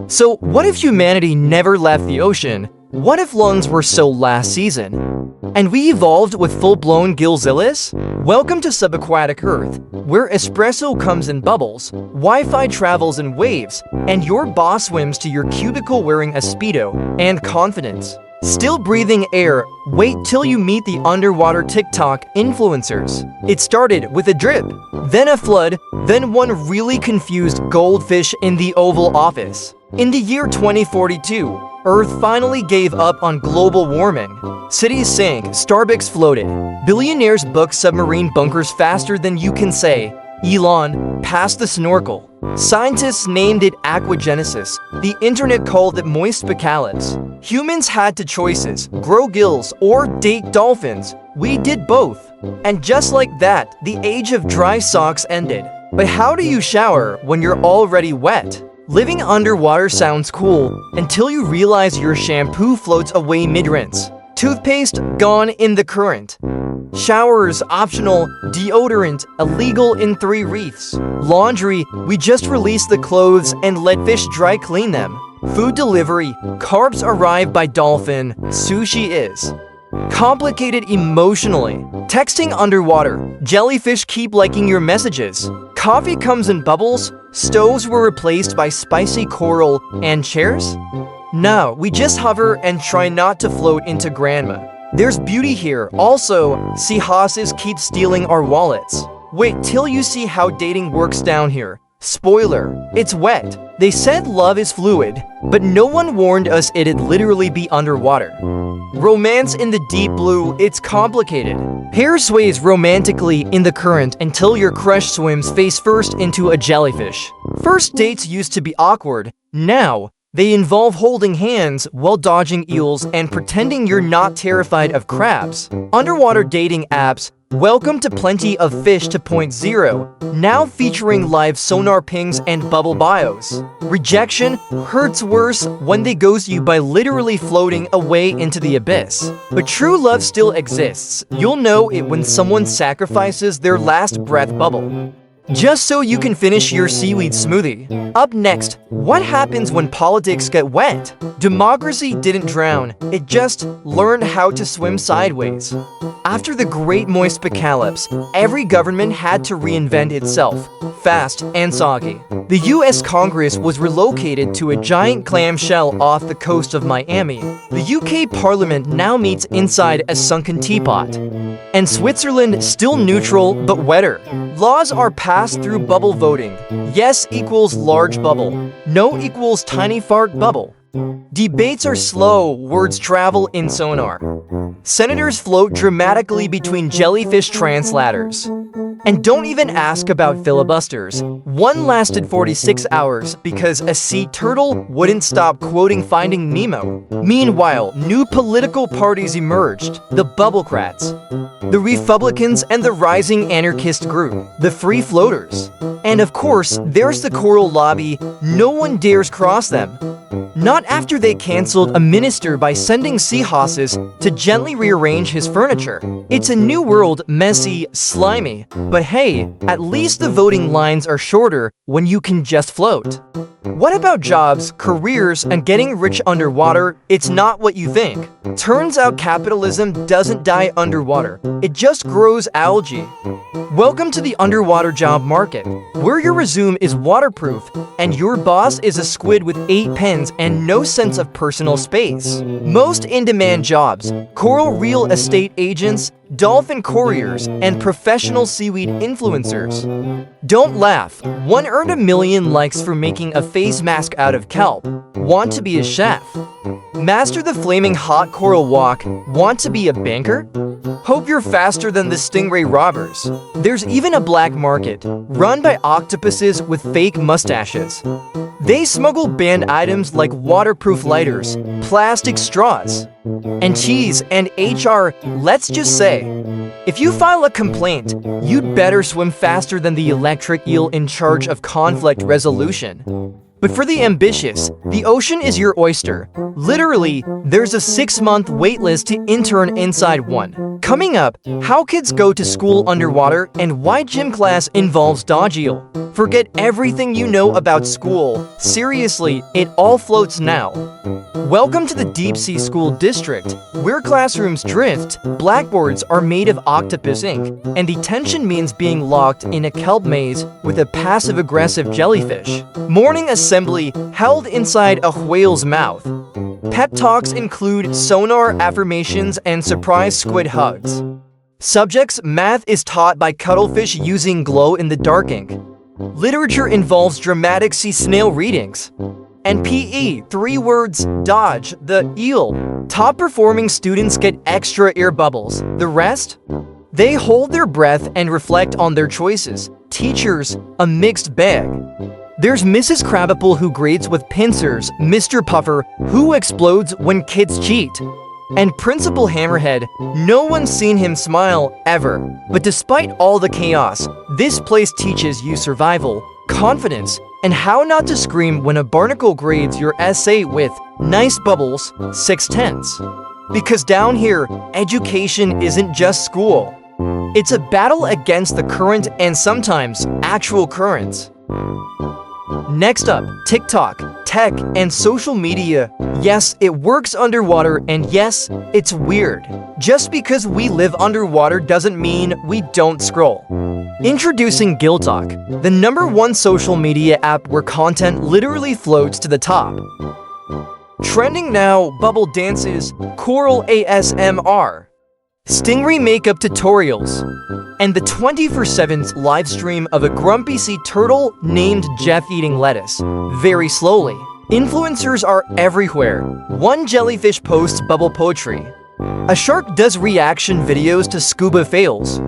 So, what if humanity never left the ocean? What if lungs were so last season? And we evolved with full-blown gillzillas? Welcome to Subaquatic Earth, where espresso comes in bubbles, Wi-Fi travels in waves, and your boss swims to your cubicle wearing a Speedo and confidence. Still breathing air, wait till you meet the underwater TikTok influencers. It started with a drip, then a flood, then one really confused goldfish in the Oval Office. In the year 2042, Earth finally gave up on global warming. Cities sank, Starbucks floated. Billionaires booked submarine bunkers faster than you can say, Elon, pass the snorkel. Scientists named it aquagenesis. The internet called it moistapocalypse. Humans had two choices, grow gills or date dolphins. We did both. And just like that, the age of dry socks ended. But how do you shower when you're already wet? Living underwater sounds cool until you realize your shampoo floats away mid-rinse. Toothpaste gone in the current. Showers optional, deodorant illegal in 3 reefs. Laundry, we just release the clothes and let fish dry clean them. Food delivery, carbs arrive by dolphin, sushi is. Complicated emotionally. Texting underwater, jellyfish keep liking your messages. Coffee comes in bubbles, stoves were replaced by spicy coral, and chairs? No, we just hover and try not to float into grandma. There's beauty here. Also, seahorses keep stealing our wallets. Wait till you see how dating works down here. Spoiler, it's wet. They said love is fluid, but no one warned us it'd literally be underwater. Romance in the deep blue, it's complicated. Hair sways romantically in the current until your crush swims face first into a jellyfish. First dates used to be awkward. Now, they involve holding hands while dodging eels and pretending you're not terrified of crabs. Underwater dating apps, welcome to Plenty of Fish 2.0, now featuring live sonar pings and bubble bios. Rejection hurts worse when they ghost you by literally floating away into the abyss. But true love still exists. You'll know it when someone sacrifices their last breath bubble, just so you can finish your seaweed smoothie. Up next, what happens when politics get wet? Democracy didn't drown, it just learned how to swim sideways. After the Great Moistapocalypse, every government had to reinvent itself, fast and soggy. The US Congress was relocated to a giant clamshell off the coast of Miami. The UK Parliament now meets inside a sunken teapot. And Switzerland still neutral but wetter. Laws are passed through bubble voting. Yes equals large bubble. No equals tiny fart bubble. Debates are slow, words travel in sonar. Senators float dramatically between jellyfish translators. And don't even ask about filibusters. One lasted 46 hours because a sea turtle wouldn't stop quoting Finding Nemo. Meanwhile, new political parties emerged, the Bubblecrats, the Republicans, and the rising anarchist group, the Free Floaters. And of course, there's the coral lobby. No one dares cross them. Not after they canceled a minister by sending seahorses to gently rearrange his furniture. It's a new world, messy, slimy. But hey, at least the voting lines are shorter when you can just float. What about jobs, careers, and getting rich underwater? It's not what you think. Turns out capitalism doesn't die underwater. It just grows algae. Welcome to the underwater job market, where your resume is waterproof and your boss is a squid with 8 pens and no sense of personal space. Most in-demand jobs: coral real estate agents, dolphin couriers, and professional seaweed influencers. Don't laugh. One earned 1 million likes for making a face mask out of kelp. Want to be a chef? Master the flaming hot coral walk. Want to be a banker? Hope you're faster than the stingray robbers. There's even a black market, run by octopuses with fake mustaches. They smuggle banned items like waterproof lighters, plastic straws, and cheese and HR. Let's just say, if you file a complaint, you'd better swim faster than the electric eel in charge of conflict resolution. But for the ambitious, the ocean is your oyster. Literally, there's a 6-month waitlist to intern inside one. Coming up, how kids go to school underwater and why gym class involves dodge eel. Forget everything you know about school. Seriously, it all floats now. Welcome to the Deep Sea School District, where classrooms drift, blackboards are made of octopus ink, and detention means being locked in a kelp maze with a passive-aggressive jellyfish. Morning assembly held inside a whale's mouth. Pep talks include sonar affirmations and surprise squid hugs. Subjects: math is taught by cuttlefish using glow-in-the-dark ink. Literature involves dramatic sea snail readings. And PE, 3 words: dodge the eel. Top-performing students get extra ear bubbles. The rest? They hold their breath and reflect on their choices. Teachers, a mixed bag. There's Mrs. Crabapple who grades with pincers, Mr. Puffer who explodes when kids cheat, and Principal Hammerhead, no one's seen him smile ever. But despite all the chaos, this place teaches you survival, confidence, and how not to scream when a barnacle grades your essay with nice bubbles, 6/10. Because down here, education isn't just school. It's a battle against the current and sometimes actual currents. Next up, TikTok, tech, and social media. Yes, it works underwater, and yes, it's weird. Just because we live underwater doesn't mean we don't scroll. Introducing GillTalk, the #1 social media app where content literally floats to the top. Trending now, bubble dances, coral ASMR, stingray makeup tutorials, and the 24/7 live stream of a grumpy sea turtle named Jeff eating lettuce, very slowly. Influencers are everywhere. One jellyfish posts bubble poetry. A shark does reaction videos to scuba fails.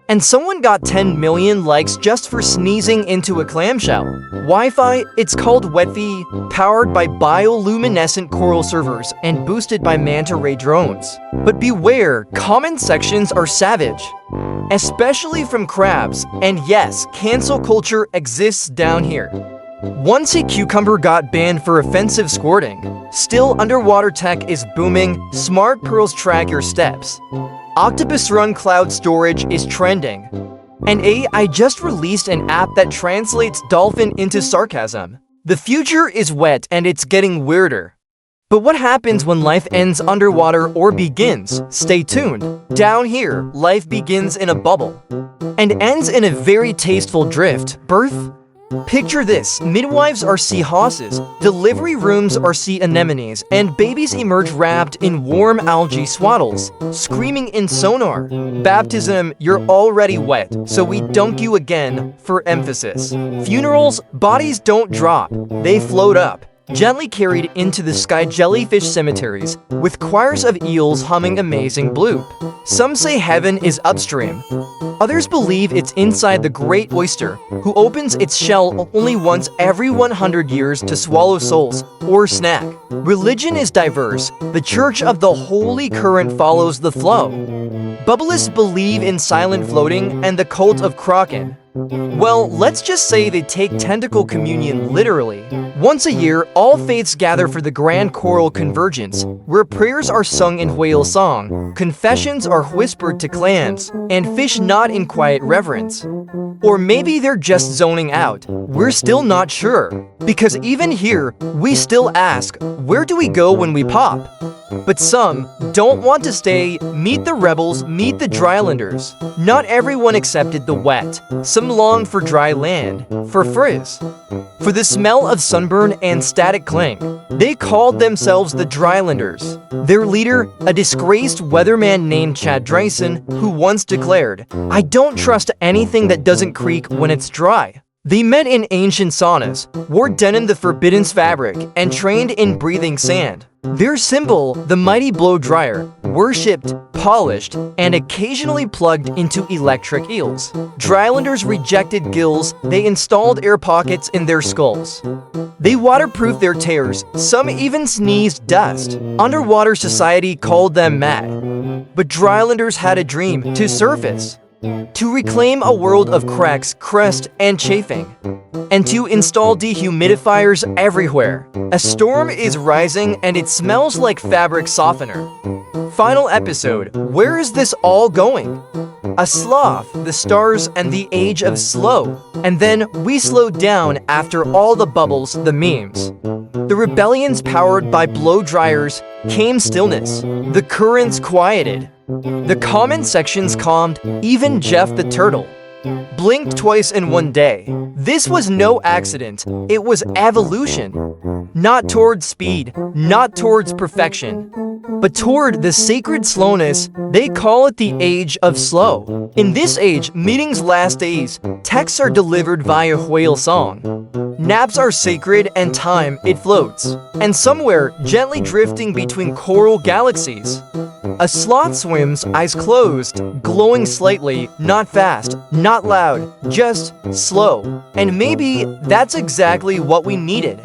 And someone got 10 million likes just for sneezing into a clamshell. Wi-Fi, it's called WetFi, powered by bioluminescent coral servers and boosted by manta ray drones. But beware, comment sections are savage, especially from crabs. And yes, cancel culture exists down here. One sea cucumber got banned for offensive squirting. Still, underwater tech is booming. Smart pearls track your steps. Octopus-run cloud storage is trending. And AI just released an app that translates dolphin into sarcasm. The future is wet and it's getting weirder. But what happens when life ends underwater or begins? Stay tuned. Down here, life begins in a bubble and ends in a very tasteful drift. Birth? Picture this: midwives are sea hosses, delivery rooms are sea anemones, and babies emerge wrapped in warm algae swaddles, screaming in sonar. Baptism, you're already wet, so we dunk you again for emphasis. Funerals, bodies don't drop, they float up, gently carried into the sky. Jellyfish cemeteries, with choirs of eels humming amazing bloop. Some say heaven is upstream. Others believe it's inside the great oyster, who opens its shell only once every 100 years to swallow souls or snack. Religion is diverse. The Church of the Holy Current follows the flow. Bubblists believe in silent floating and the cult of Kraken. Well, let's just say they take tentacle communion literally. Once a year, all faiths gather for the Grand Choral Convergence, where prayers are sung in whale song, confessions are whispered to clams, and fish nod in quiet reverence. Or maybe they're just zoning out. We're still not sure. Because even here, we still ask, where do we go when we pop? But some don't want to stay. Meet the rebels, meet the drylanders. Not everyone accepted the wet. Some longed for dry land, for frizz, for the smell of sunburn and static cling. They called themselves the Drylanders. Their leader, a disgraced weatherman named Chad Drayson, who once declared, "I don't trust anything that doesn't creak when it's dry." They met in ancient saunas, wore denim the forbidden fabric, and trained in breathing sand. Their symbol, the mighty blow dryer, worshipped, polished, and occasionally plugged into electric eels. Drylanders rejected gills, they installed air pockets in their skulls. They waterproofed their tears, some even sneezed dust. Underwater society called them mad. But Drylanders had a dream: to surface. to reclaim a world of cracks, crust, and chafing, and to install dehumidifiers everywhere. A storm is rising and it smells like fabric softener. Final episode, where is this all going? A sloth, the stars, and the age of slow. And then we slowed down after all the bubbles, the memes. The rebellions powered by blow dryers came stillness. The currents quieted. The comment sections calmed, even Jeff the turtle blinked twice in one day. This was no accident, it was evolution. Not towards speed, not towards perfection, but toward the sacred slowness. They call it the age of slow. In this age, meetings last days, texts are delivered via whale song. Naps are sacred and time, it floats. And somewhere, gently drifting between coral galaxies, a sloth swims, eyes closed, glowing slightly, not fast, not loud, just slow. And maybe that's exactly what we needed.